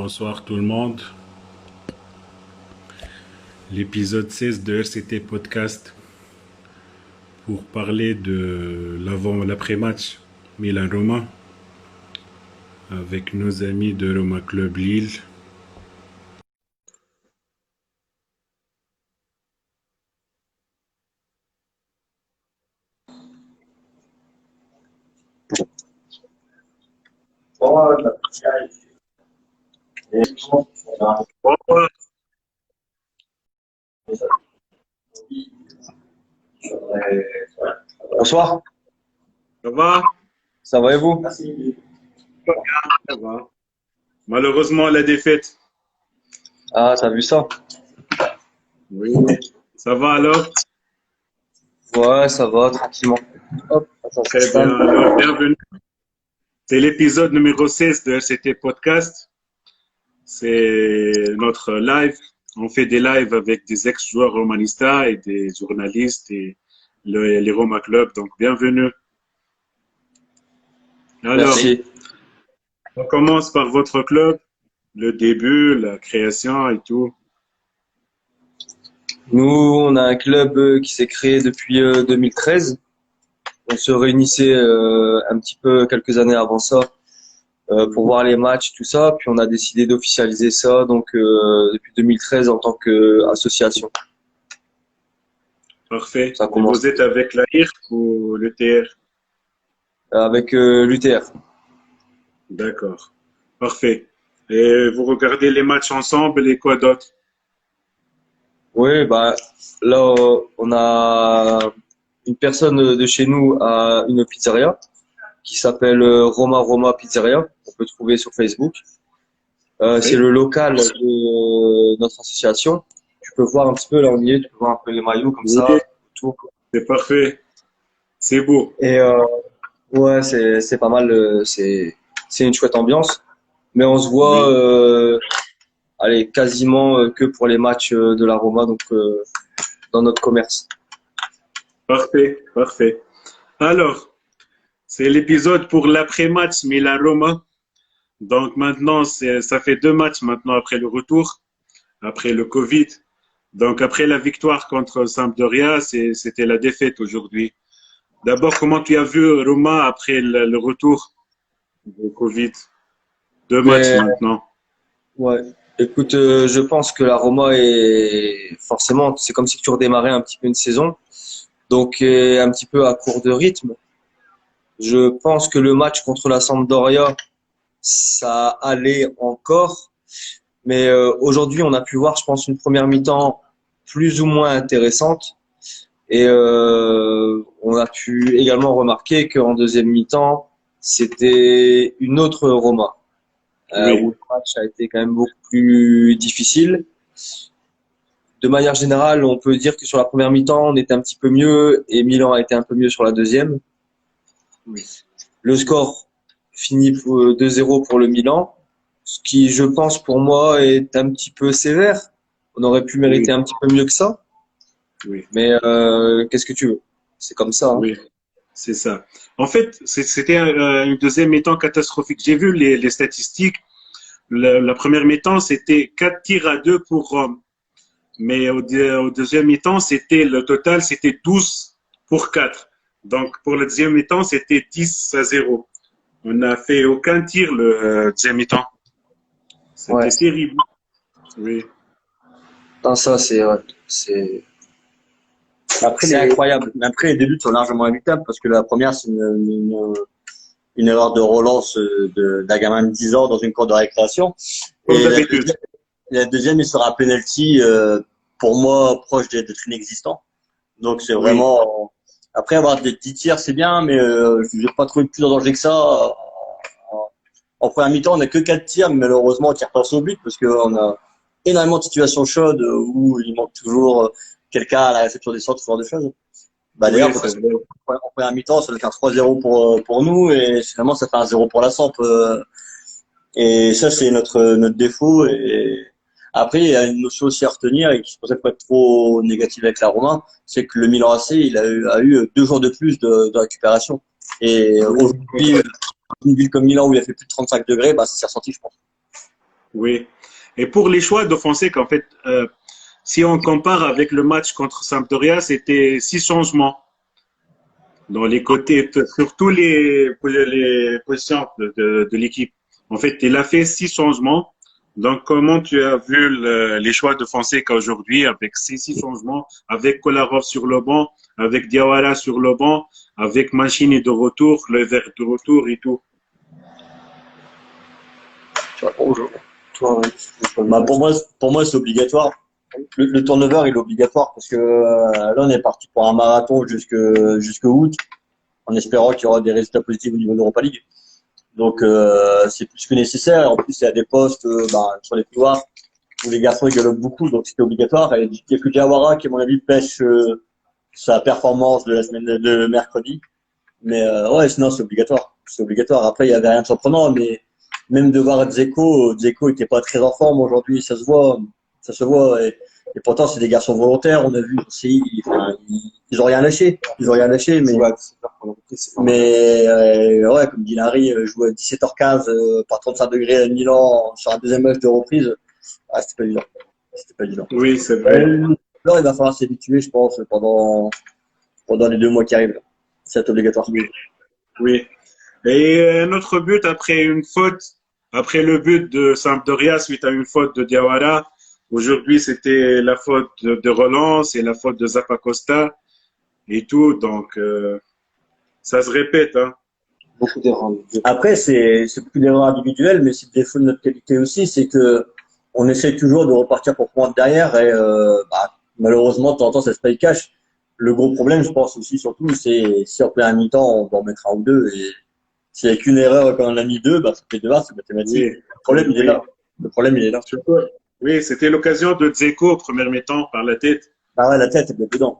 Bonsoir tout le monde. L'épisode 16 de RCT Podcast pour parler de l'après-match Milan-Roma avec nos amis de Roma Club Lille. Bonsoir, Ça va? ça va et vous? Ça va. Malheureusement, la défaite. Ah, t'as vu ça? Oui. Ça va alors? Ouais, ça va, tranquillement. Hop, ça Très bien. s'installe. Alors, bienvenue. C'est l'épisode numéro 16 de RCT Podcast. C'est notre live. On fait des lives avec des ex-joueurs romanistas et des journalistes et les Roma Club. Donc, bienvenue. Alors, Merci. on commence par votre club, le début, la création et tout. Nous, on a un club qui s'est créé depuis 2013. On se réunissait un petit peu quelques années avant ça pour voir les matchs, tout ça. Puis on a décidé d'officialiser ça donc depuis 2013 en tant qu'association. Parfait. Ça commence Vous êtes avec la l'AIRC ou le TR? avec l'UTR. D'accord. Parfait. Et vous regardez les matchs ensemble et quoi d'autre? Oui, bah là on a une personne de chez nous à une pizzeria qui s'appelle Roma Pizzeria. On peut trouver sur Facebook. C'est Oui. le local de notre association. Tu peux voir un petit peu là on y est, tu peux voir un peu les maillots comme Oui, ça, tout. c'est parfait. C'est beau. Et ouais, c'est pas mal. C'est une chouette ambiance. Mais on se voit, Oui. allez, quasiment que pour les matchs de la Roma, donc dans notre commerce. Parfait. Parfait. Alors, c'est l'épisode pour l'après-match Milan-Roma. Donc maintenant, ça fait 2 matchs maintenant après le retour, après le Covid. Donc après la victoire contre Sampdoria, c'était la défaite aujourd'hui. D'abord, comment tu as vu Roma après le retour du Covid? 2 matchs Mais maintenant. ouais, écoute, je pense que la Roma est forcément, c'est comme si tu redémarrais un petit peu une saison, donc un petit peu à court de rythme. Je pense que le match contre la Sampdoria, ça allait encore, mais aujourd'hui, on a pu voir, je pense, une première mi-temps plus ou moins intéressante, et on a pu également remarquer qu'en deuxième mi-temps, c'était une autre Roma, où Oui, le match a été quand même beaucoup plus difficile. De manière générale, on peut dire que sur la première mi-temps, on était un petit peu mieux et Milan a été un peu mieux sur la deuxième. oui, Le score finit 2-0 pour le Milan, ce qui, je pense, pour moi, est un petit peu sévère. On aurait pu oui, mériter un petit peu mieux que ça, oui, mais qu'est-ce que tu veux? C'est comme ça, hein. oui, c'est ça. En fait, c'était une deuxième mi-temps catastrophique. J'ai vu les statistiques. La première mi-temps, c'était 4 tirs à 2 pour Rome. Mais au deuxième mi-temps, le total, c'était 12 pour 4. Donc, pour le deuxième mi-temps, c'était 10-0. On n'a fait aucun tir le deuxième mi-temps. Ouais. C'était terrible. Oui, Non, ça, c'est, Après c'est les, incroyable. après, les débuts sont largement évitables parce que la première, c'est une erreur de relance d'un gamin de 10 ans dans une cour de récréation. comme Et d'habitude. la deuxième, il sera un penalty, pour moi, proche d'être inexistant. Donc, c'est Oui, vraiment, après avoir des petits tirs, c'est bien, mais je n'ai pas trouvé plus en danger que ça. En première mi-temps, on n'a que 4 tirs, mais malheureusement, on tire pas au but parce qu'on a énormément de situations chaudes où il manque toujours quelqu'un à la réception des centres, ce genre de choses. Bah d'ailleurs, oui, c'est vrai. en première mi-temps, ça doit être un 3-0 pour nous et finalement ça fait un 0 pour la Samp. Et ça, c'est notre défaut. Et après, il y a une notion aussi à retenir et qui c'est pour ça qu'il faut être trop négatif avec la Romain, c'est que le Milan AC, il a eu 2 jours de plus de récupération. Et Oui, aujourd'hui, une ville comme Milan où il a fait plus de 35 degrés, bah ça s'est ressenti, je pense. Oui. Et pour les choix d'offenser, qu'en fait, si on compare avec le match contre Sampdoria, c'était 6 changements dans les côtés, sur tous les positions de l'équipe. En fait, il a fait 6 changements. Donc, comment tu as vu les choix de Fonseca aujourd'hui avec ces 6 changements, avec Kolarov sur le banc, avec Diawara sur le banc, avec Mancini de retour, le vert de retour et tout. Tu vois, bonjour. Toi, Bah, pour moi, c'est obligatoire. Le turnover, il est obligatoire parce que là, on est parti pour un marathon jusque août, en espérant qu'il y aura des résultats positifs au niveau de l'Europa League. Donc, c'est plus que nécessaire. En plus, il y a des postes sur les couloirs où les garçons ils galopent beaucoup, donc c'était obligatoire. Et il n'y a que Diawara qui, à mon avis, pêche sa performance de la semaine de mercredi. Mais ouais, sinon, c'est obligatoire. C'est obligatoire. Après, il y avait rien de surprenant, mais même de voir Dzeko était pas très en forme aujourd'hui, ça se voit. Ça se voit. Et pourtant, c'est des garçons volontaires. On a vu aussi, ils ont rien lâché. Ils ont rien lâché, mais ouais, comme dit Larry, jouer à 17h15 par 35 degrés à Milan sur un deuxième match de reprise, ah, c'était pas évident. C'était pas évident. Oui, c'est vrai. Alors, il va falloir s'habituer, je pense, pendant les 2 mois qui arrivent. C'est obligatoire. Oui. Oui. Et notre but après une faute, après le but de Sampdoria suite à une faute de Diawara, aujourd'hui c'était la faute de relance et la faute de Zappacosta et tout. Donc, ça se répète. Hein. beaucoup d'erreurs. Après, c'est beaucoup d'erreurs individuelles, mais c'est le défaut de notre qualité aussi, c'est que on essaie toujours de repartir pour prendre derrière et malheureusement, de temps en temps, ça se paye cash. Le gros problème, je pense aussi, surtout, c'est si on fait un mi-temps, on doit en mettre un ou deux. Et s'il n'y a qu'une erreur quand on a mis deux, bah, ça fait 2-1, c'est mathématique. Oui. Le problème, il est là. Le problème, il est là. Oui, c'était l'occasion de Dzeko au premier mi-temps par la tête. Ah ouais, la tête, elle est dedans.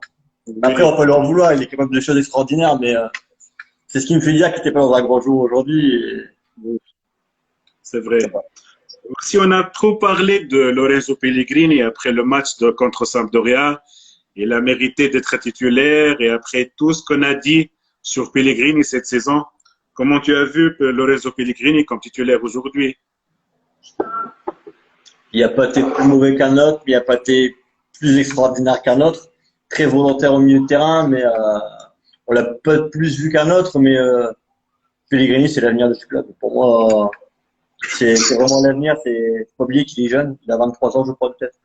Après, on peut leur vouloir, il est capable de choses extraordinaires, mais c'est ce qui me fait dire qu'il n'était pas dans un grand jour aujourd'hui. Et... C'est vrai. Si on a trop parlé de Lorenzo Pellegrini après le match contre Sampdoria, il a mérité d'être titulaire et après tout ce qu'on a dit sur Pellegrini cette saison, comment tu as vu Lorenzo Pellegrini comme titulaire aujourd'hui? Il n'a pas été plus mauvais qu'un autre, mais il n'a pas été plus extraordinaire qu'un autre. Très volontaire au milieu de terrain, mais on l'a pas plus vu qu'un autre, mais Pellegrini, c'est l'avenir de ce club. Pour moi, c'est vraiment l'avenir. C'est faut pas oublier qu'il est jeune. Il a 23 ans, je crois, peut-être.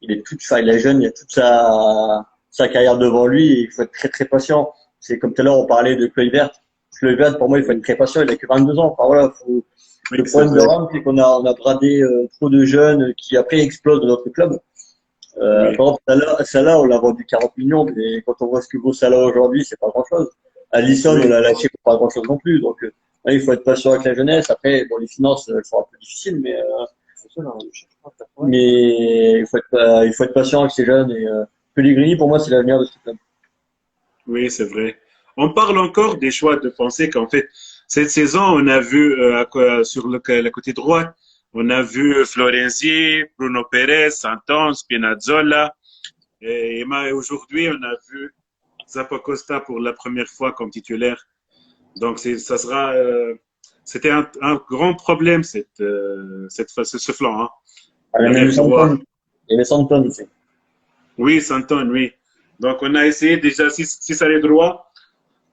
Il est jeune, il a toute sa carrière devant lui et il faut être très, très patient. C'est comme tout à l'heure, on parlait de Kluivert. Kluivert, pour moi, il faut être très patient. Il a que 22 ans. Enfin, voilà, le problème de Rome, c'est qu'on a bradé trop de jeunes qui après explosent dans notre club. Par exemple, Salah, on l'a vendu 40 millions, mais quand on voit ce que vaut Salah aujourd'hui, c'est pas grand chose. Alisson, on l'a lâché pour pas grand chose non plus. Donc, il faut être patient avec la jeunesse. Après, bon, les finances, elles sont un peu difficiles, mais il faut être patient avec ces jeunes. Et Pellegrini, pour moi, c'est l'avenir de ce club. Oui, c'est vrai. On parle encore des choix de pensée qu'en fait, cette saison, on a vu sur le côté droit, on a vu Florenzi, Bruno Pérez, Santon, Spinazzola. Et aujourd'hui, on a vu Zappacosta pour la première fois comme titulaire. Donc, ça sera, c'était un grand problème ce flanc. Hein. Il y avait Santon aussi. Oui, Santon, oui. Donc, on a essayé déjà 6 arrières droits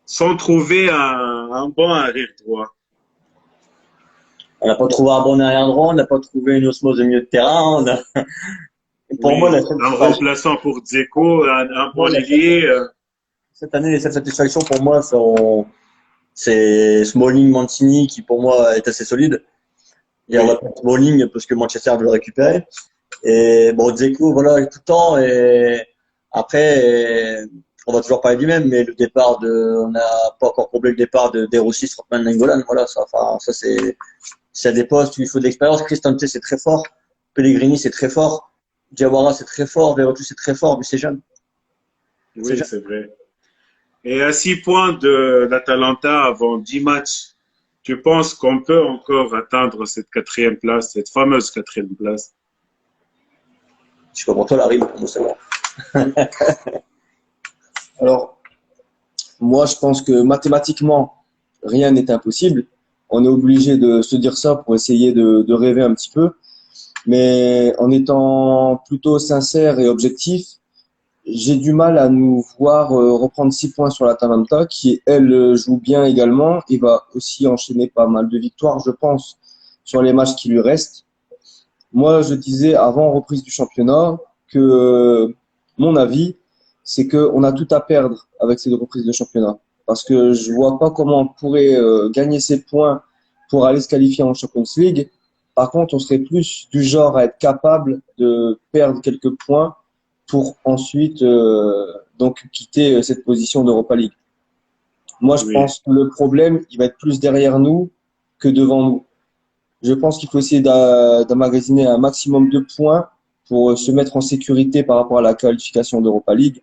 sans trouver un bon arrière droit. On n'a pas trouvé un bon arrière droit, on n'a pas trouvé une osmose de milieu de terrain. Pour moi, un remplaçant pour Dzeko, un bon ailier. Cette année, les seules satisfactions pour moi c'est Smalling, Mancini qui pour moi est assez solide. Et on va prendre Smalling parce que Manchester veut le récupérer. Et bon, Dzeko, voilà, tout le temps. Et après, on va toujours parler du même, mais on n'a pas encore compris le départ de Rossi, Strootman, Nainggolan. Voilà, ça c'est à des postes où il faut de l'expérience. Cristante, c'est très fort. Pellegrini, c'est très fort. Diawara, c'est très fort. Verratti, c'est très fort, mais c'est jeune. Oui, c'est vrai. Et à 6 points d'Atalanta avant 10 matchs, tu penses qu'on peut encore atteindre cette 4e place, cette fameuse 4e place? Je sais pas pour toi, Larry, pour nous savoir. Alors, moi, je pense que mathématiquement, rien n'est impossible. On est obligé de se dire ça pour essayer de rêver un petit peu. Mais en étant plutôt sincère et objectif, j'ai du mal à nous voir reprendre 6 points sur l'Atalanta, qui, elle, joue bien également et va aussi enchaîner pas mal de victoires, je pense, sur les matchs qui lui restent. Moi, je disais avant reprise du championnat que mon avis, c'est qu'on a tout à perdre avec cette reprise de championnat. Parce que je vois pas comment on pourrait gagner ces points pour aller se qualifier en Champions League. Par contre, on serait plus du genre à être capable de perdre quelques points pour ensuite donc quitter cette position d'Europa League. Moi, je Oui, pense que le problème, il va être plus derrière nous que devant nous. Je pense qu'il faut essayer d'emmagasiner un maximum de points pour se mettre en sécurité par rapport à la qualification d'Europa League.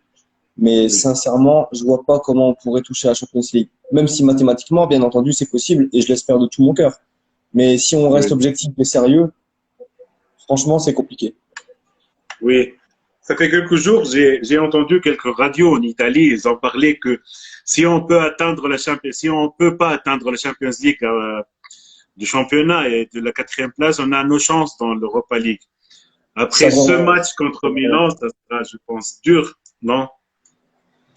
Mais oui, sincèrement, je vois pas comment on pourrait toucher à la Champions League. Même si mathématiquement, bien entendu, c'est possible et je l'espère de tout mon cœur. Mais si on reste oui. objectif et sérieux, franchement, c'est compliqué. Oui. Ça fait quelques jours, j'ai entendu quelques radios en Italie, ils ont parlé que si on peut atteindre la Champions, si on peut pas atteindre la Champions League du championnat et de la quatrième place, on a nos chances dans l'Europa League. Ça Après ce va. match contre Milan, ça sera, je pense, dur, non?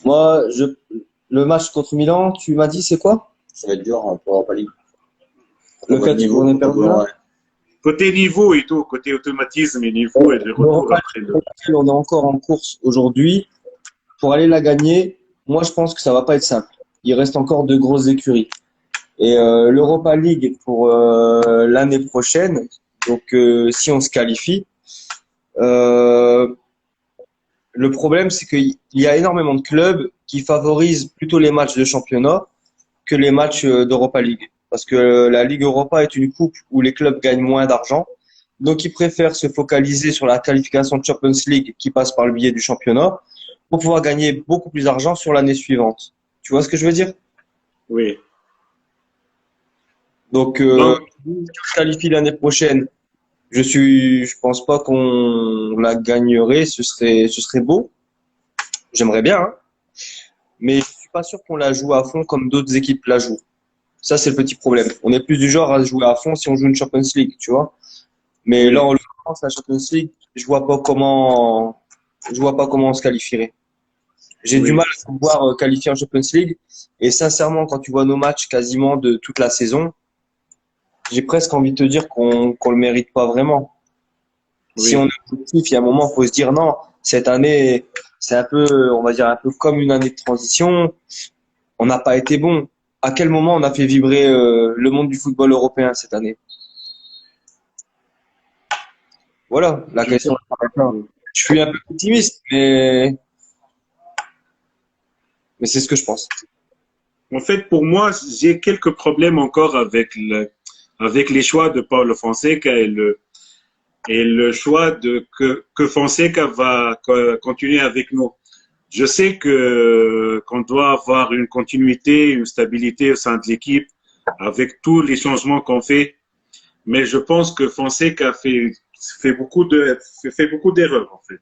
Moi, le match contre Milan, tu m'as dit, c'est quoi? Ça va être dur pour Europa League. Le Votre fait niveau, qu'on ait perdu là? ouais. Côté niveau et tout, côté automatisme et niveau et le retour L'Europa après le. League, on est encore en course aujourd'hui. Pour aller la gagner, moi, je pense que ça va pas être simple. Il reste encore de grosses écuries. Et l'Europa League pour l'année prochaine, donc si on se qualifie, euh, le problème c'est qu'il y a énormément de clubs qui favorisent plutôt les matchs de championnat que les matchs d'Europa League. Parce que la Ligue Europa est une coupe où les clubs gagnent moins d'argent. Donc ils préfèrent se focaliser sur la qualification de Champions League qui passe par le biais du championnat pour pouvoir gagner beaucoup plus d'argent sur l'année suivante. Tu vois ce que je veux dire? Oui. Donc Donc, si on se qualifie l'année prochaine, je pense pas qu'on la gagnerait. Ce serait beau. J'aimerais bien, hein. Mais je suis pas sûr qu'on la joue à fond comme d'autres équipes la jouent. Ça, c'est le petit problème. On est plus du genre à jouer à fond si on joue une Champions League, tu vois. Mais là, oui, en l'occurrence, la Champions League, je vois pas comment on se qualifierait. J'ai du oui, mal à me voir qualifier en Champions League. Et sincèrement, quand tu vois nos matchs quasiment de toute la saison, j'ai presque envie de te dire qu'on le mérite pas vraiment. Si on oui. est positif, il y a un moment, il faut se dire non, cette année, c'est un peu, on va dire, un peu comme une année de transition. On n'a pas été bon. À quel moment on a fait vibrer le monde du football européen cette année? Voilà, la Je question s'arrête là. sais. Je suis un peu optimiste, mais c'est ce que je pense. En fait, pour moi, j'ai quelques problèmes encore avec avec les choix de Paulo Fonseca et le choix que Fonseca va continuer avec nous. Je sais qu'on doit avoir une continuité, une stabilité au sein de l'équipe avec tous les changements qu'on fait, mais je pense que Fonseca fait beaucoup d'erreurs en fait.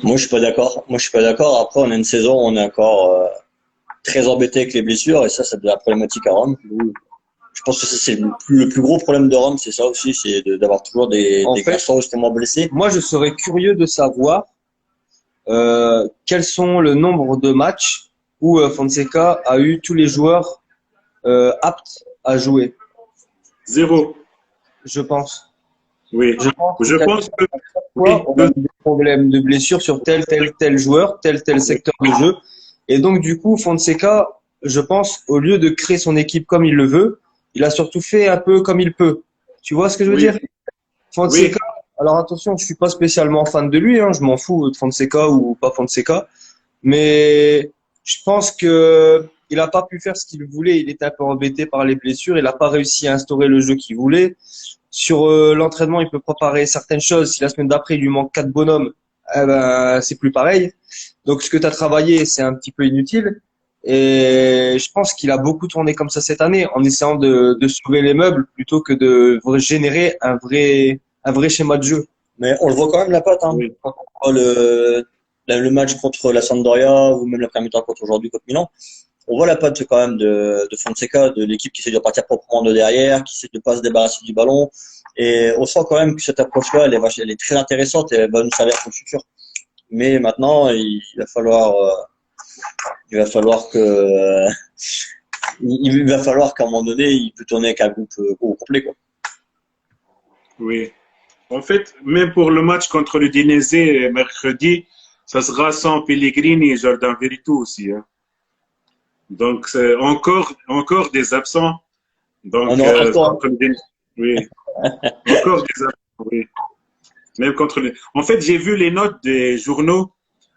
Moi, je suis pas d'accord. Moi, je suis pas d'accord. Après, on a une saison, on est encore très embêté avec les blessures et ça devient problématique à Rome. Je pense que ça, c'est le plus gros problème de Rome, c'est ça aussi, c'est d'avoir toujours En des fait, garçons extrêmement blessés. moi, je serais curieux de savoir quels sont le nombre de matchs où Fonseca a eu tous les joueurs aptes à jouer. Zéro. Je pense. Oui. Je pense Je qu'à pense que chaque oui. fois, on a eu des problèmes de blessures sur tel joueur, tel secteur de jeu. Et donc, du coup, Fonseca, je pense, au lieu de créer son équipe comme il le veut, il a surtout fait un peu comme il peut. Tu vois ce que je veux Oui. dire? Fonseca, Oui. alors attention, je suis pas spécialement fan de lui, hein, je m'en fous de Fonseca ou pas Fonseca, mais je pense que il a pas pu faire ce qu'il voulait, il était un peu embêté par les blessures, il a pas réussi à instaurer le jeu qu'il voulait. Sur l'entraînement, il peut préparer certaines choses. Si la semaine d'après, il lui manque 4 bonhommes, eh ben, c'est plus pareil. Donc, ce que tu as travaillé, c'est un petit peu inutile. Et je pense qu'il a beaucoup tourné comme ça cette année, en essayant de sauver les meubles plutôt que de générer un vrai schéma de jeu. Mais on le voit quand même la patte, hein. Oui. Quand on voit le match contre la Sampdoria ou même la première mi-temps contre aujourd'hui contre Milan, on voit la patte quand même de Fonseca, de l'équipe qui essaie de partir proprement de derrière, qui essaie de pas se débarrasser du ballon. Et on sent quand même que cette approche-là, elle est très intéressante et elle va nous servir pour le futur. Mais maintenant, il va falloir qu'à un moment donné, il peut tourner avec un groupe au complet, quoi. Oui. En fait, même pour le match contre le Dinésé mercredi, ça sera sans Pellegrini et Jordan Veretout aussi, hein. Donc, c'est encore des absents. Donc, On aura encore. contre le Dinésé, oui. Encore des absents, oui. Même contre le... En fait, j'ai vu les notes des journaux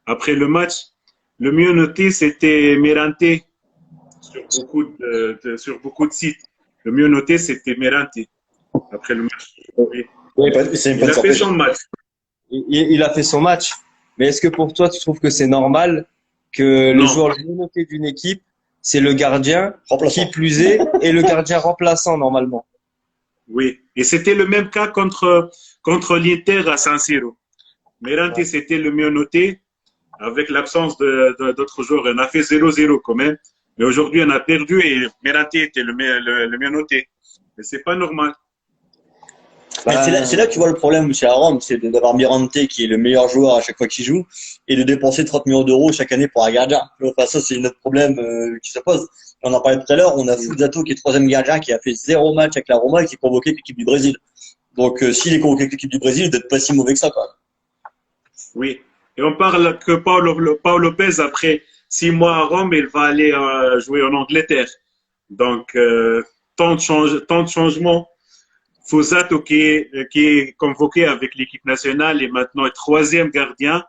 après le match. Le mieux noté, c'était Mirante sur beaucoup de sites. Le mieux noté, c'était Mirante après le match. Oui. Oui, c'est une Il bonne a fait surprise. son match. Il a fait son match. Mais est-ce que pour toi, tu trouves que c'est normal que le Non. joueur le mieux noté d'une équipe, c'est le gardien, Remplaçant. qui plus est, et le gardien remplaçant normalement? Oui. Et c'était le même cas contre l'Inter à San Siro. Mirante, c'était le mieux noté avec l'absence d'autres joueurs. On a fait 0-0 quand même. Mais aujourd'hui, on a perdu et Mirante était le mieux noté. Mais c'est pas normal. Mais c'est là que tu vois le problème chez Rome, c'est d'avoir Mirante qui est le meilleur joueur à chaque fois qu'il joue et de dépenser 30 millions d'euros chaque année pour un gardien. Enfin, ça, c'est notre problème qui se pose. On en parlait tout à l'heure, on a Fuzato qui est troisième gardien, qui a fait 0 match avec la Roma et qui est convoqué avec l'équipe du Brésil. Donc, s'il est convoqué avec l'équipe du Brésil, il doit être pas si mauvais que ça, quand même. Oui. Et on parle que Paul Lopez, après 6 mois à Rome, il va aller jouer en Angleterre. Donc, tant de changements. Fuzato qui est convoqué avec l'équipe nationale et maintenant est troisième gardien.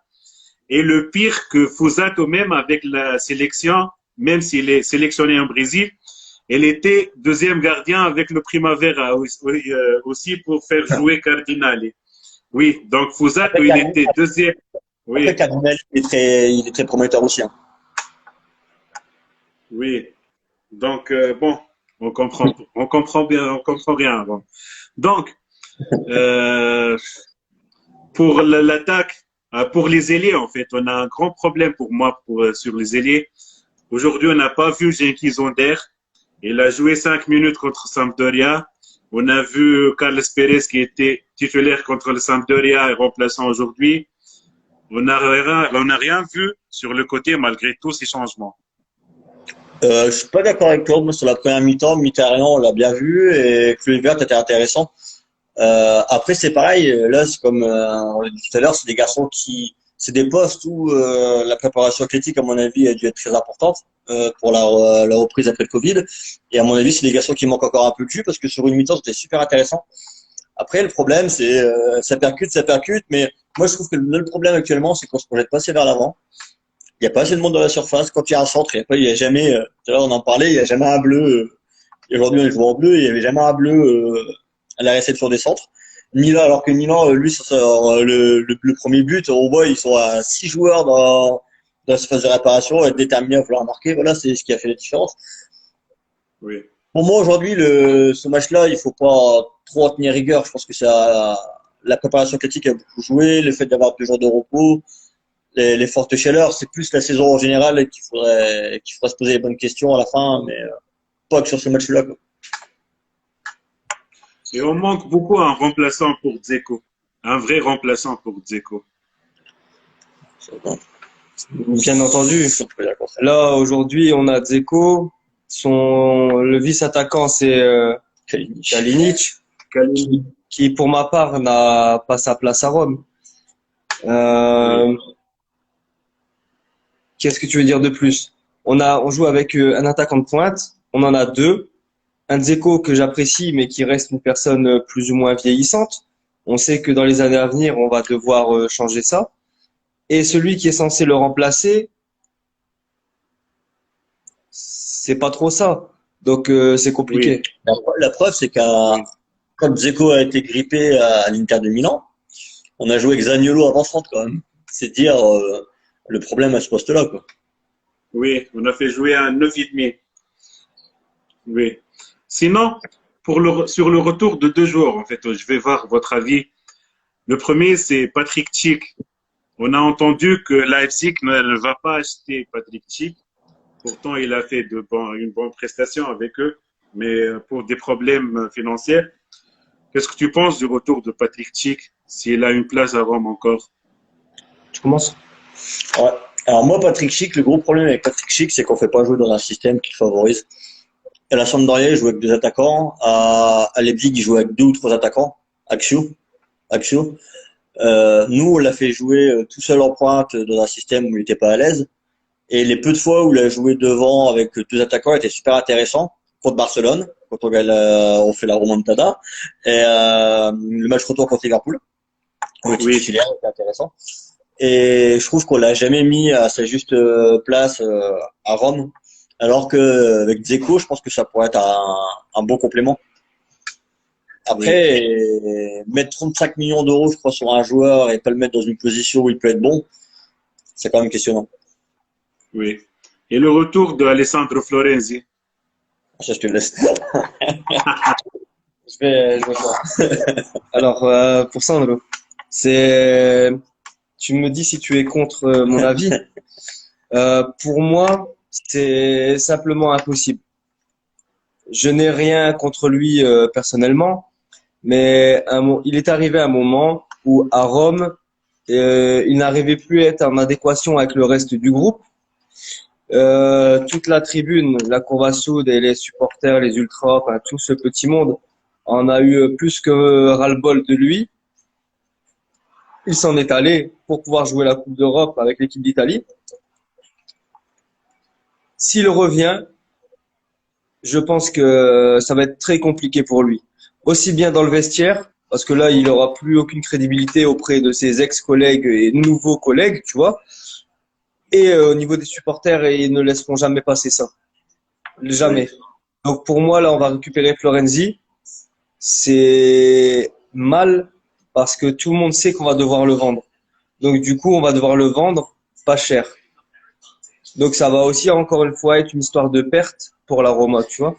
Et le pire que Fuzato même avec la sélection, même s'il est sélectionné en Brésil, il était deuxième gardien avec le Primavera aussi pour faire jouer Cardinale. Oui, donc Fuzato, il était deuxième. Après, Oui, Cardinal, il est très prometteur aussi, hein. oui. Donc, bon, on comprend bien, on comprend rien. Bon. Donc, euh, pour l'attaque, pour les ailiers, en fait, on a un grand problème pour moi sur les ailiers. Aujourd'hui, on n'a pas vu Jenkins Onder. Il a joué 5 minutes contre Sampdoria. On a vu Carlos Pérez qui était titulaire contre le Sampdoria et remplaçant aujourd'hui. On n'a rien vu sur le côté malgré tous ces changements. Je suis pas d'accord avec toi. Moi, sur la première mi-temps, Mkhitaryan, on l'a bien vu et Kluivert était intéressant. Après, c'est pareil. Là, c'est comme on l'a dit tout à l'heure, c'est des garçons c'est des postes où la préparation athlétique, à mon avis, a dû être très importante pour la reprise après le Covid. Et à mon avis, c'est des garçons qui manquent encore un peu de jus parce que sur une mi-temps, c'était super intéressant. Après, le problème, c'est ça percute. Mais moi, je trouve que le problème actuellement, c'est qu'on se projette pas assez vers l'avant. Il n'y a pas assez de monde dans la surface. Quand il y a un centre, il y a jamais. Tout à l'heure, on en parlait, il n'y a jamais un bleu. Aujourd'hui, on joue en bleu, il n'y avait jamais un bleu à la réception des centres. Milan, alors que Milan, lui, sur le premier but, on voit, ils sont à 6 joueurs dans cette phase de réparation, être déterminés à vouloir marquer. Voilà, c'est ce qui a fait la différence. Oui. Pour moi, aujourd'hui, ce match-là, il faut pas trop en tenir rigueur. Je pense que la préparation athlétique a beaucoup joué, le fait d'avoir 2 jours de repos, les fortes chaleurs, c'est plus la saison en général qu'il faudrait se poser les bonnes questions à la fin, mais pas que sur ce match-là, quoi. Et on manque beaucoup un remplaçant pour Dzeko. Un vrai remplaçant pour Dzeko. Bien entendu. Là, aujourd'hui, on a Dzeko. Le vice-attaquant, c'est Kalinic, qui, pour ma part, n'a pas sa place à Rome. Qu'est-ce que tu veux dire de plus? On joue avec un attaquant de pointe. On en a 2. Un Dzeko que j'apprécie, mais qui reste une personne plus ou moins vieillissante. On sait que dans les années à venir, on va devoir changer ça. Et celui qui est censé le remplacer, c'est pas trop ça. Donc, c'est compliqué. Oui. La preuve, c'est quand Dzeko a été grippé à l'Inter de Milan, on a joué avec Zaniolo avant-centre, quand même. C'est dire le problème à ce poste-là, quoi. Oui, on a fait jouer un 9,5. Oui. Sinon, sur le retour de 2 joueurs, en fait, je vais voir votre avis. Le premier, c'est Patrick Schick. On a entendu que Leipzig ne va pas acheter Patrick Schick. Pourtant, il a fait une bonne prestation avec eux, mais pour des problèmes financiers. Qu'est-ce que tu penses du retour de Patrick Schick, s'il a une place à Rome encore? Tu commences? Ouais. Alors moi, Patrick Schick, le gros problème avec Patrick Schick, c'est qu'on fait pas jouer dans un système qui favorise. À la Sampdoria, il jouait avec 2 attaquants. À Leipzig, il jouait avec 2 ou 3 attaquants. Axio. Nous, on l'a fait jouer tout seul en pointe dans un système où il n'était pas à l'aise. Et les peu de fois où il a joué devant avec 2 attaquants était super intéressant. Contre Barcelone, quand on fait la remontada. Et le match retour contre Liverpool, où il était titulaire, c'était intéressant. Et je trouve qu'on l'a jamais mis à sa juste place à Rome. Alors que avec Dzeko, je pense que ça pourrait être un bon complément. Après, mettre 35 millions d'euros, je crois, sur un joueur et pas le mettre dans une position où il peut être bon, c'est quand même questionnant. Oui. Et le retour de Alessandro Florenzi? Ça, je te laisse. Je vais faire. Alors, pour Sandro, tu me dis si tu es contre mon avis. Pour moi, c'est simplement impossible. Je n'ai rien contre lui personnellement, mais il est arrivé un moment où à Rome, il n'arrivait plus à être en adéquation avec le reste du groupe. Toute la tribune, la Curva Sud et les supporters, les ultras, enfin tout ce petit monde en a eu plus que ras-le-bol de lui. Il s'en est allé pour pouvoir jouer la Coupe d'Europe avec l'équipe d'Italie. S'il revient, je pense que ça va être très compliqué pour lui. Aussi bien dans le vestiaire, parce que là, il aura plus aucune crédibilité auprès de ses ex-collègues et nouveaux collègues, tu vois. Et au niveau des supporters, ils ne laisseront jamais passer ça. Jamais. Donc pour moi, là, on va récupérer Florenzi. C'est mal parce que tout le monde sait qu'on va devoir le vendre. Donc du coup, on va devoir le vendre pas cher. Donc ça va aussi encore une fois être une histoire de perte pour la Roma, tu vois.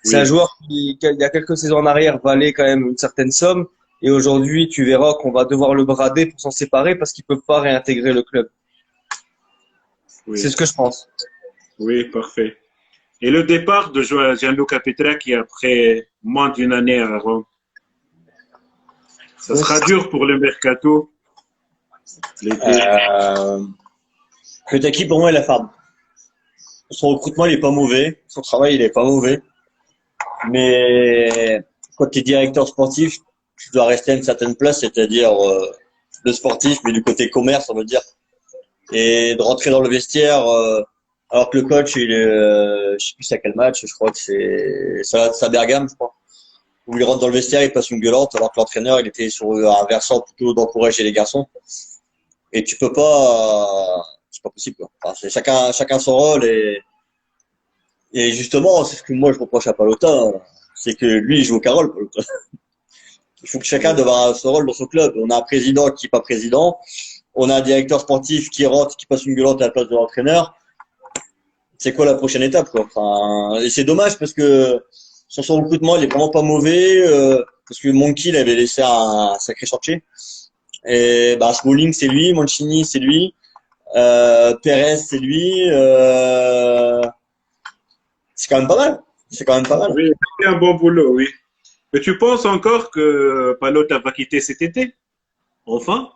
C'est un joueur qui, il y a quelques saisons en arrière, valait quand même une certaine somme. Et aujourd'hui, tu verras qu'on va devoir le brader pour s'en séparer parce qu'il peut pas réintégrer le club. Oui. C'est ce que je pense. Oui, parfait. Et le départ de Gianluca Petracchi après moins d'une année à Rome, ça sera dur pour le mercato. Petracchi, pour moi, il a farde. Son recrutement, il est pas mauvais. Son travail, il est pas mauvais. Mais quand tu es directeur sportif, tu dois rester à une certaine place, c'est-à-dire le sportif, mais du côté commerce, on veut dire. Et de rentrer dans le vestiaire, alors que le coach, il est, je sais plus c'est à quel match, je crois que c'est à Bergame, je crois. Où il rentre dans le vestiaire, il passe une gueulante, alors que l'entraîneur, il était sur un versant plutôt d'encourager les garçons. Et tu peux pas, c'est pas possible, quoi. Enfin, c'est chacun son rôle et justement, c'est ce que moi je reproche à Pallotta, c'est que lui, il joue au Carole, Pallotta. Il faut que chacun doit avoir son rôle dans son club. On a un président qui n'est pas président. On a un directeur sportif qui rentre, qui passe une gueulante à la place de l'entraîneur. C'est quoi la prochaine étape, quoi? Enfin, et c'est dommage parce que sur son recrutement, il est vraiment pas mauvais, parce que Monkey, il avait laissé un sacré chantier. Et, Smalling, c'est lui, Mancini, c'est lui, Perez, c'est lui, c'est quand même pas mal. C'est quand même pas mal. Oui, c'est un bon boulot, oui. Mais tu penses encore que Pallotta va quitter cet été? Enfin?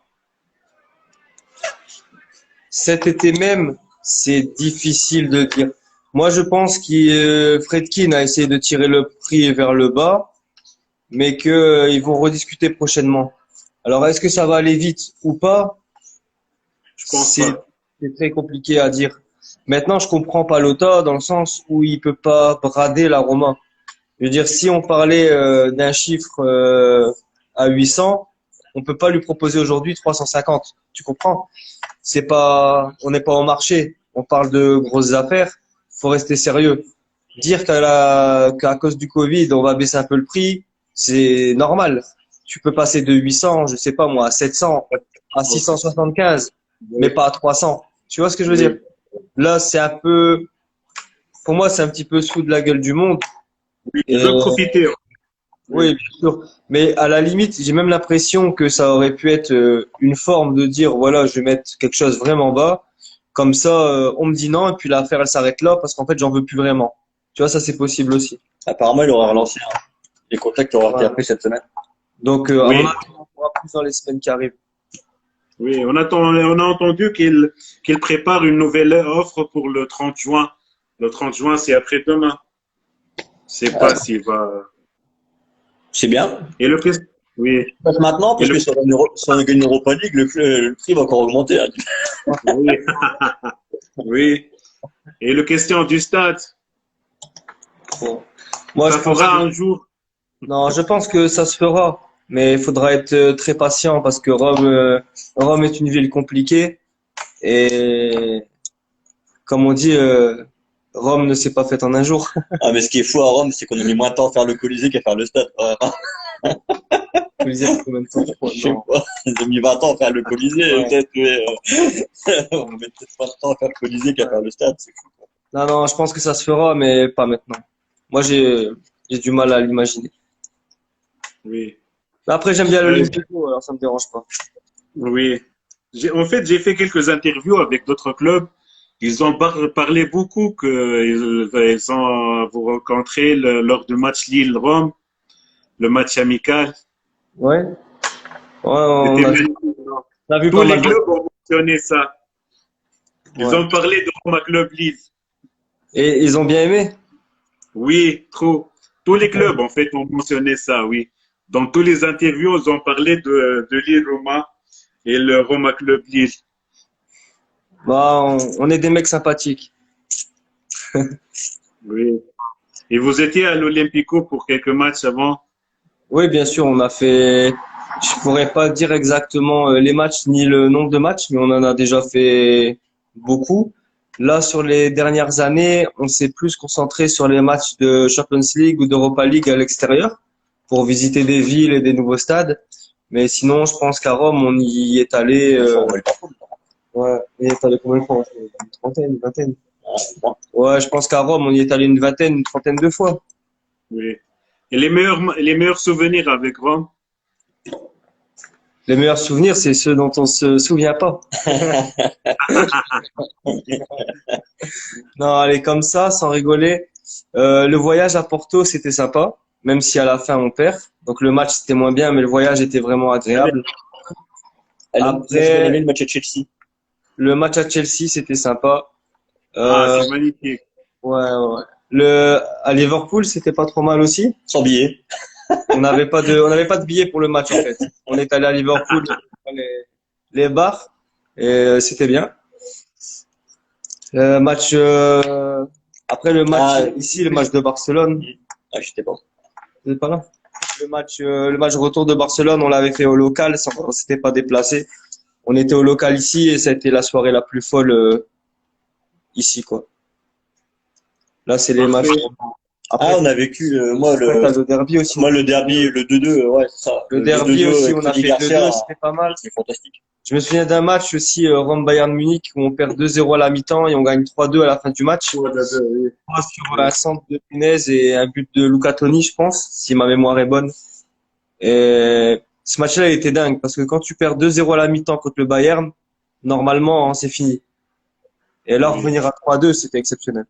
Cet été même, c'est difficile de dire. Moi, je pense que Friedkin a essayé de tirer le prix vers le bas, mais qu'ils vont rediscuter prochainement. Alors, est-ce que ça va aller vite ou pas? Je pense pas. C'est très compliqué à dire. Maintenant, je comprends Pallotta dans le sens où il peut pas brader la Roma. Je veux dire, si on parlait d'un chiffre à 800, on peut pas lui proposer aujourd'hui 350. Tu comprends? On n'est pas au marché. On parle de grosses affaires. Faut rester sérieux. Dire qu'à cause du Covid, on va baisser un peu le prix, c'est normal. Tu peux passer de 800, je sais pas moi, à 700, à 675, mais pas à 300. Tu vois ce que je veux dire? Là, pour moi, c'est un petit peu sous de la gueule du monde. Oui, il veut profiter. Oui, bien sûr. Mais à la limite, j'ai même l'impression que ça aurait pu être une forme de dire, voilà, je vais mettre quelque chose vraiment bas. Comme ça, on me dit non, et puis l'affaire, elle s'arrête là, parce qu'en fait, j'en veux plus vraiment. Tu vois, ça, c'est possible aussi. Apparemment, il aura relancé, hein. Les contacts auront été Ouais. appris cette semaine. Donc, à Oui, mon avis, on pourra plus dans les semaines qui arrivent. oui, on a entendu qu'il prépare une nouvelle offre pour le 30 juin. Le 30 juin, c'est après-demain. Je sais pas s'il va. C'est bien. Et le question, oui, Parce que maintenant, et parce que si on gagne l'Europa League, le prix va encore augmenter, hein. oui, oui. Et le question du stade, Bon. Moi, ça je pense fera que, un jour. non, je pense que ça se fera. Mais il faudra être très patient parce que Rome est une ville compliquée. Et comme on dit, Rome ne s'est pas faite en un jour. Ah, mais ce qui est fou à Rome, c'est qu'on a mis moins de temps à faire le Colisée qu'à faire le stade. Ouais. Je veux dire, combien de temps, je crois. Je sais Non. pas. Ils ont mis 20 ans à faire le Colisée, Ouais. peut-être, mais, on met peut-être pas de temps à faire le Colisée qu'à faire le stade. C'est fou. Non, non, je pense que ça se fera, mais pas maintenant. Moi, j'ai du mal à l'imaginer. Oui, Mais après, j'aime bien Euh, l'Olympico, alors ça me dérange pas. oui. En fait, j'ai fait quelques interviews avec d'autres clubs. Ils ont parlé beaucoup ils ont vous rencontré lors du match Lille-Rome, le match amical. Ouais. Ouais, C'était magnifique, non? on a vu Tous pas les mal de. clubs ont mentionné ça. Ils Ouais. ont parlé de Roma Club Lille. Et ils ont bien aimé? Oui, trop. Tous les clubs, en fait, ont mentionné ça, oui. Dans tous les interviews, ils ont parlé de Lille Roma et le Roma Club Lille. Bah, on est des mecs sympathiques. Oui. Et vous étiez à l'Olympico pour quelques matchs avant? Oui, bien sûr, on a fait. Je pourrais pas dire exactement les matchs ni le nombre de matchs, mais on en a déjà fait beaucoup. Là, sur les dernières années, on s'est plus concentré sur les matchs de Champions League ou d'Europa League à l'extérieur pour visiter des villes et des nouveaux stades. Mais sinon, je pense qu'à Rome, on y est allé. Enfin, on va le faire. Ouais, on y est allé combien de fois? Une trentaine, une vingtaine. Bon. Ouais, je pense qu'à Rome, on y est allé une vingtaine, une trentaine de fois. Oui. Et les meilleurs souvenirs avec Rome? Les meilleurs souvenirs, c'est ceux dont on se souvient pas. Non, allez, comme ça, sans rigoler. Le voyage à Porto, c'était sympa, même si à la fin on perd. Donc le match c'était moins bien, mais le voyage était vraiment agréable. Allez, moi, j'ai bien aimé Après, le match à Chelsea. le match à Chelsea, c'était sympa. Ah, Euh, c'est magnifique. ouais, ouais. À Liverpool, c'était pas trop mal aussi. Sans billet. On n'avait pas de billets pour le match en fait. On est allé à Liverpool, les bars, et c'était bien. Match après le match Ah, ici, le match de Barcelone, ah, j'étais pas. vous êtes pas là? Le match retour de Barcelone, on l'avait fait au local, on s'était pas déplacé. On était au local ici et ça a été la soirée la plus folle ici quoi. Là, c'est les matchs. Parfait. Ah, Après, on a vécu, après t'as le derby aussi. moi, le derby, le 2-2, ouais, c'est ça. Le Le derby 2-2 aussi, avec on a Rudy fait Garcia, 2-2, c'était pas mal. c'est fantastique. Je me souviens d'un match aussi, Rome-Bayern Munich, où on perd 2-0 à la mi-temps et on gagne 3-2 à la fin du match. Ouais, oui. Sur un centre de Punez et un but de Luca Toni, je pense, si ma mémoire est bonne. Et ce match-là, il était dingue, parce que quand tu perds 2-0 à la mi-temps contre le Bayern, normalement, hein, c'est fini. Et là, Oui, revenir à 3-2, c'était exceptionnel.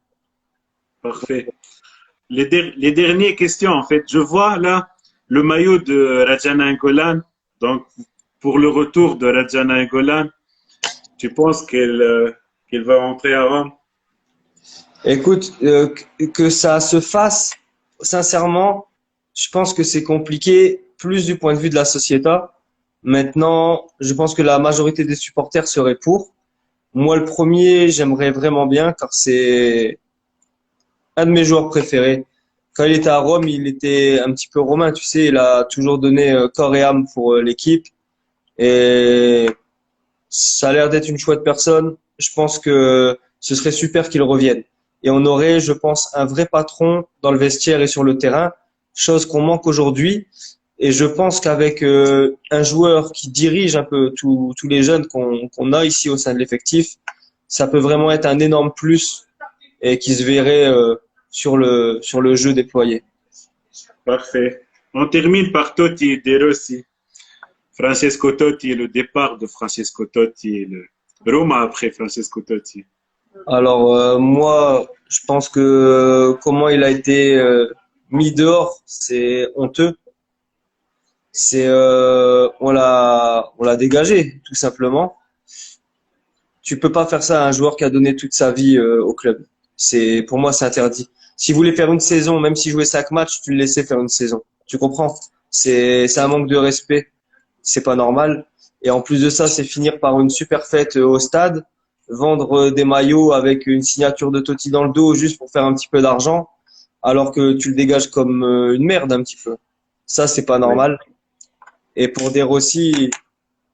parfait. Les dernières questions, en fait. Je vois là le maillot de Rajana Angolan. Donc, pour le retour de Rajana Angolan, tu penses qu'elle va rentrer à Rome? Écoute, que ça se fasse, sincèrement, je pense que c'est compliqué, plus du point de vue de la société. Maintenant, je pense que la majorité des supporters seraient pour. Moi, le premier, j'aimerais vraiment bien, car c'est un de mes joueurs préférés. Quand il était à Rome, il était un petit peu romain, tu sais, il a toujours donné corps et âme pour l'équipe. Et ça a l'air d'être une chouette personne. Je pense que ce serait super qu'il revienne. Et on aurait, je pense, un vrai patron dans le vestiaire et sur le terrain, chose qu'on manque aujourd'hui. Et je pense qu'avec un joueur qui dirige un peu tous les jeunes qu'on a ici au sein de l'effectif, ça peut vraiment être un énorme plus et qui se verrait sur le jeu déployé. Parfait. On termine par Totti et De Rossi. Francesco Totti, le départ de Francesco Totti, Roma après Francesco Totti. Alors moi, je pense que comment il a été mis dehors, c'est honteux. C'est on l'a dégagé tout simplement. Tu peux pas faire ça à un joueur qui a donné toute sa vie au club. C'est pour moi c'est interdit. S'il voulait faire une saison, même s'il jouait 5 matchs, tu le laissais faire une saison. Tu comprends? C'est un manque de respect. C'est pas normal. Et en plus de ça, c'est finir par une super fête au stade, vendre des maillots avec une signature de Totti dans le dos juste pour faire un petit peu d'argent, alors que tu le dégages comme une merde un petit peu. Ça, c'est pas Oui. normal. Et pour De Rossi,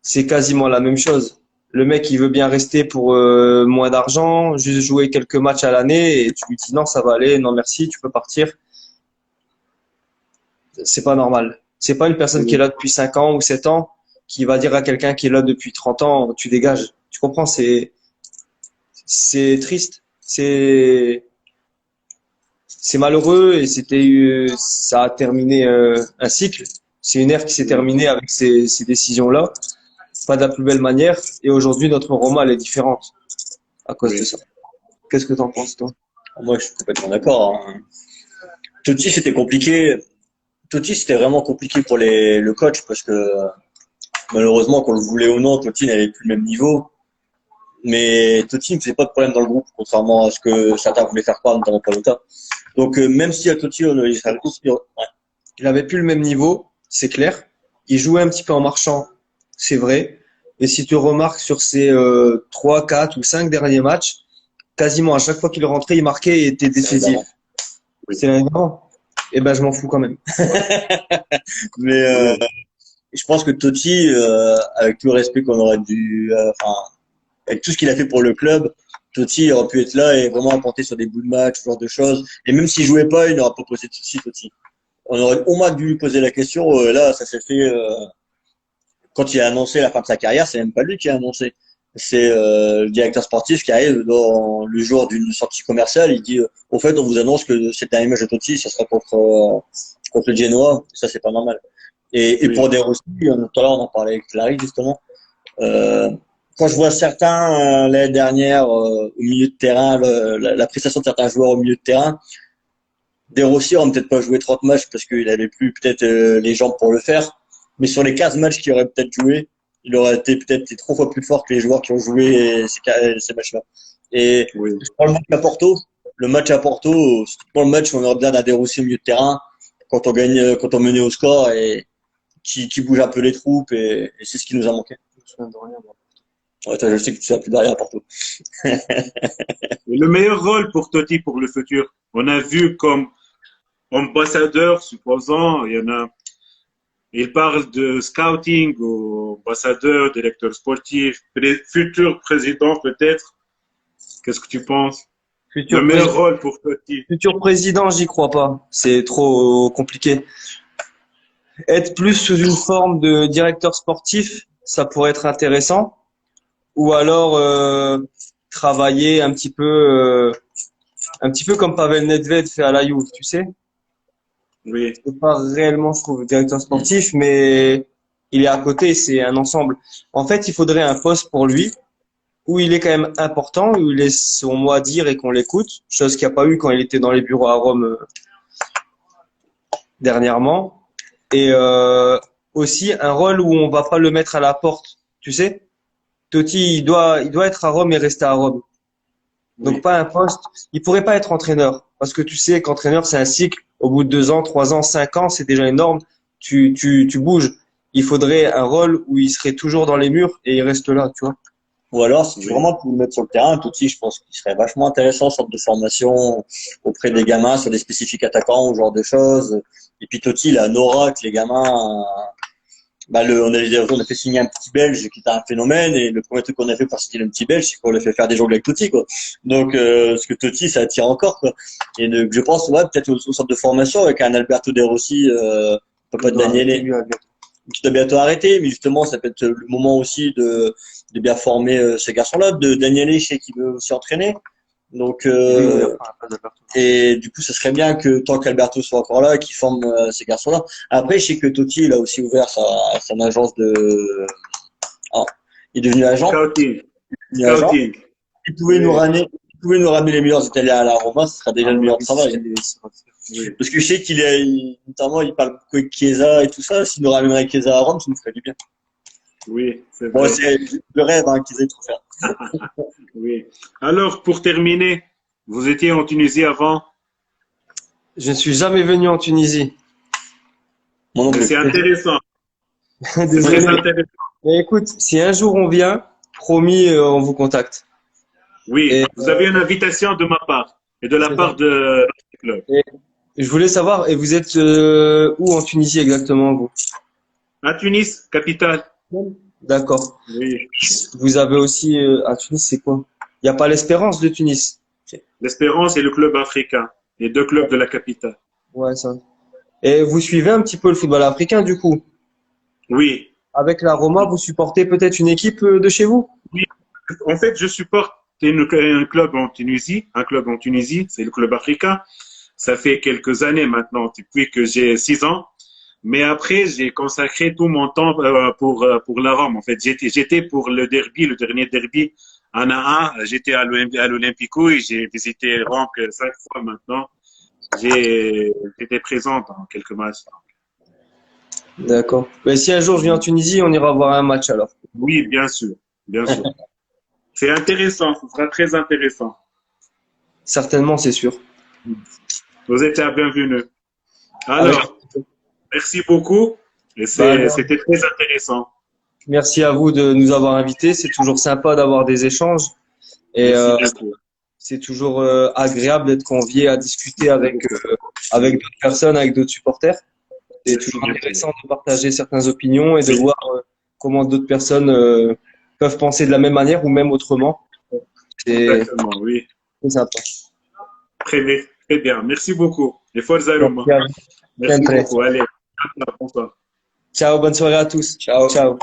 c'est quasiment la même chose. Le mec, il veut bien rester pour moins d'argent, juste jouer quelques matchs à l'année, et tu lui dis non, ça va aller, non merci, tu peux partir. C'est pas normal. C'est pas une personne qui est Oui. là depuis 5 ans ou 7 ans qui va dire à quelqu'un qui est là depuis 30 ans, tu dégages. Tu comprends? C'est triste. C'est malheureux et ça a terminé un cycle. C'est une ère qui s'est terminée avec ces décisions-là. Pas de la plus belle manière. Et aujourd'hui, notre Roma, elle est différente à cause de Oui. ça. Qu'est-ce que t'en penses, toi? Moi, je suis complètement d'accord, hein. Totti, c'était compliqué. Totti, c'était vraiment compliqué pour le coach parce que malheureusement, qu'on le voulait ou non, Totti n'avait plus le même niveau. Mais Totti ne faisait pas de problème dans le groupe, contrairement à ce que certains voulaient faire croire, notamment Palota. Donc, même si à Totti, il serait ouais. Il avait plus le même niveau, c'est clair. Il jouait un petit peu en marchant, c'est vrai. Et si tu remarques sur ses 3, 4 ou 5 derniers matchs, quasiment à chaque fois qu'il rentrait, il marquait et était décisif. Évidemment. Oui. C'est évident. Eh ben, je m'en fous quand même. Mais Oui. je pense que Totti, avec tout le respect qu'on aurait dû, enfin, avec tout ce qu'il a fait pour le club, Totti aurait pu être là et vraiment apporter sur des bouts de match, ce genre de choses. Et même s'il jouait pas, il n'aurait pas posé de soucis, Totti. On aurait au moins dû lui poser la question. Là, ça s'est fait quand il a annoncé la fin de sa carrière. C'est même pas lui qui a annoncé. C'est le directeur sportif qui arrive dans le jour d'une sortie commerciale. Il dit, au fait, on vous annonce que c'est un image de Totti, ça sera contre le Genoa. Ça, c'est pas normal. Et pour Oui. De Rossi, tout à l'heure, on en parlait avec Larry, justement. Euh, Quand je vois certains l'année dernière au milieu de terrain, la prestation de certains joueurs au milieu de terrain, De Rossi n'aurait peut-être pas joué 30 matchs parce qu'il avait plus peut-être les jambes pour le faire, mais sur les 15 matchs qu'il aurait peut-être joué, il aurait été peut-être 3 fois plus fort que les joueurs qui ont joué ces matchs-là. Et Oui. je prends le match à Porto. Le match à Porto, c'est pour le match où on aurait bien d'un De Rossi au milieu de terrain quand on gagne, quand on menait au score et qui bouge un peu les troupes et c'est ce qui nous a manqué. Ouais, toi, je sais que tu sais plus derrière Porto. Et le meilleur rôle pour Totti pour le futur, on a vu comme ambassadeur, supposons, il y en a, il parle de scouting ou ambassadeur, directeur sportif, futur président peut-être. Qu'est-ce que tu penses? Le Futur meilleur président, rôle pour Totti. futur président, j'y crois pas. C'est trop compliqué. Être plus sous une forme de directeur sportif, ça pourrait être intéressant. Ou alors travailler un petit peu comme Pavel Nedved fait à la Juve, tu sais. Oui, C'est pas réellement, je trouve, directeur sportif, mais il est à côté, c'est un ensemble. En fait, il faudrait un poste pour lui où il est quand même important, où il est son mot à dire et qu'on l'écoute, chose qu'il n'y a pas eu quand il était dans les bureaux à Rome dernièrement. Et aussi un rôle où on va pas le mettre à la porte, tu sais. Totti, il doit être à Rome et rester à Rome. Donc oui, pas un poste. Il pourrait pas être entraîneur parce que tu sais qu'entraîneur c'est un cycle. Au bout de 2 ans, 3 ans, 5 ans, c'est déjà énorme. Tu bouges. Il faudrait un rôle où il serait toujours dans les murs et il reste là, tu vois. Ou alors, si tu oui, vraiment pour le mettre sur le terrain, Totti, je pense qu'il serait vachement intéressant, sorte de formation auprès des gamins sur des spécifiques attaquants ou ce genre de choses. Et puis Totti, il a un aura que les gamins, on a fait signer un petit Belge qui était un phénomène et le premier truc qu'on a fait pour signer un petit Belge, c'est qu'on l'a fait faire des jongles avec Totti, quoi. Donc, ce que Totti, ça attire encore, quoi. Et donc, je pense, ouais, peut-être aux sortes de formation avec un Alberto De Rossi, pas de Daniele, qui doit bientôt arrêter, mais justement, ça peut être le moment aussi de bien former ces garçons-là. De Daniele, je sais qu'il veut aussi entraîner. Donc, et du coup, ce serait bien que tant qu'Alberto soit encore là, qu'il forme ces garçons-là. Après, je sais que Totti, il a aussi ouvert son agence de. Ah, il est devenu agent. scouting. ni agent. Scouting. Il pouvait nous ramener les meilleurs Italiens à la Roma, ce serait déjà le meilleur travail. Oui, Parce que je sais notamment, il parle beaucoup avec Chiesa et tout ça. S'il nous ramènerait Chiesa à Rome, ça nous ferait du bien. oui, c'est Bon, vrai. c'est le rêve, hein, Chiesa, il faut faire. Oui. Alors, pour terminer, vous étiez en Tunisie avant, Je ne suis jamais venu en Tunisie. Moi non mais plus. c'est intéressant. C'est très Désolé. intéressant. Mais écoute, si un jour on vient, promis, on vous contacte. Oui, Et, vous avez une invitation de ma part et de la c'est part ça. de notre club. Et je voulais savoir, et vous êtes où en Tunisie exactement, vous? À Tunis, capitale. D'accord. Oui. Vous avez aussi, à Tunis, c'est quoi? Il n'y a pas l'Espérance de Tunis. L'Espérance et le club africain. Les deux clubs de la capitale. Ouais, ça. Et vous suivez un petit peu le football africain, du coup. Oui. Avec la Roma, vous supportez peut-être une équipe de chez vous? Oui. En fait, je supporte un club en Tunisie. Un club en Tunisie, c'est le club africain. Ça fait quelques années maintenant, depuis que j'ai 6 ans. Mais après, j'ai consacré tout mon temps pour la Rome. En fait, j'étais pour le derby, le dernier derby en A1. J'étais à l'Olympico et j'ai visité Rome que 5 fois maintenant. J'étais présent dans quelques matchs. D'accord. Mais si un jour je viens en Tunisie, on ira voir un match alors. Oui, bien sûr, bien sûr. C'est intéressant, ce sera très intéressant. Certainement, c'est sûr. Vous êtes la bienvenue. Avec... Alors, merci beaucoup. Et Bah, c'était très intéressant. merci à vous de nous avoir invités. C'est toujours sympa d'avoir des échanges et Merci beaucoup. c'est toujours agréable d'être convié à discuter avec d'autres personnes, avec d'autres supporters. C'est Merci toujours beaucoup. intéressant de partager certaines opinions et de Oui. voir comment d'autres personnes peuvent penser de la même manière ou même autrement. C'est Exactement, oui. c'est sympa. Très bien, très bien. Merci beaucoup. Et forza Roma. Merci à vous. Merci Sempre. beaucoup. Allez, bonsoir. Ciao, bonne soirée à tous. Ciao. Ciao.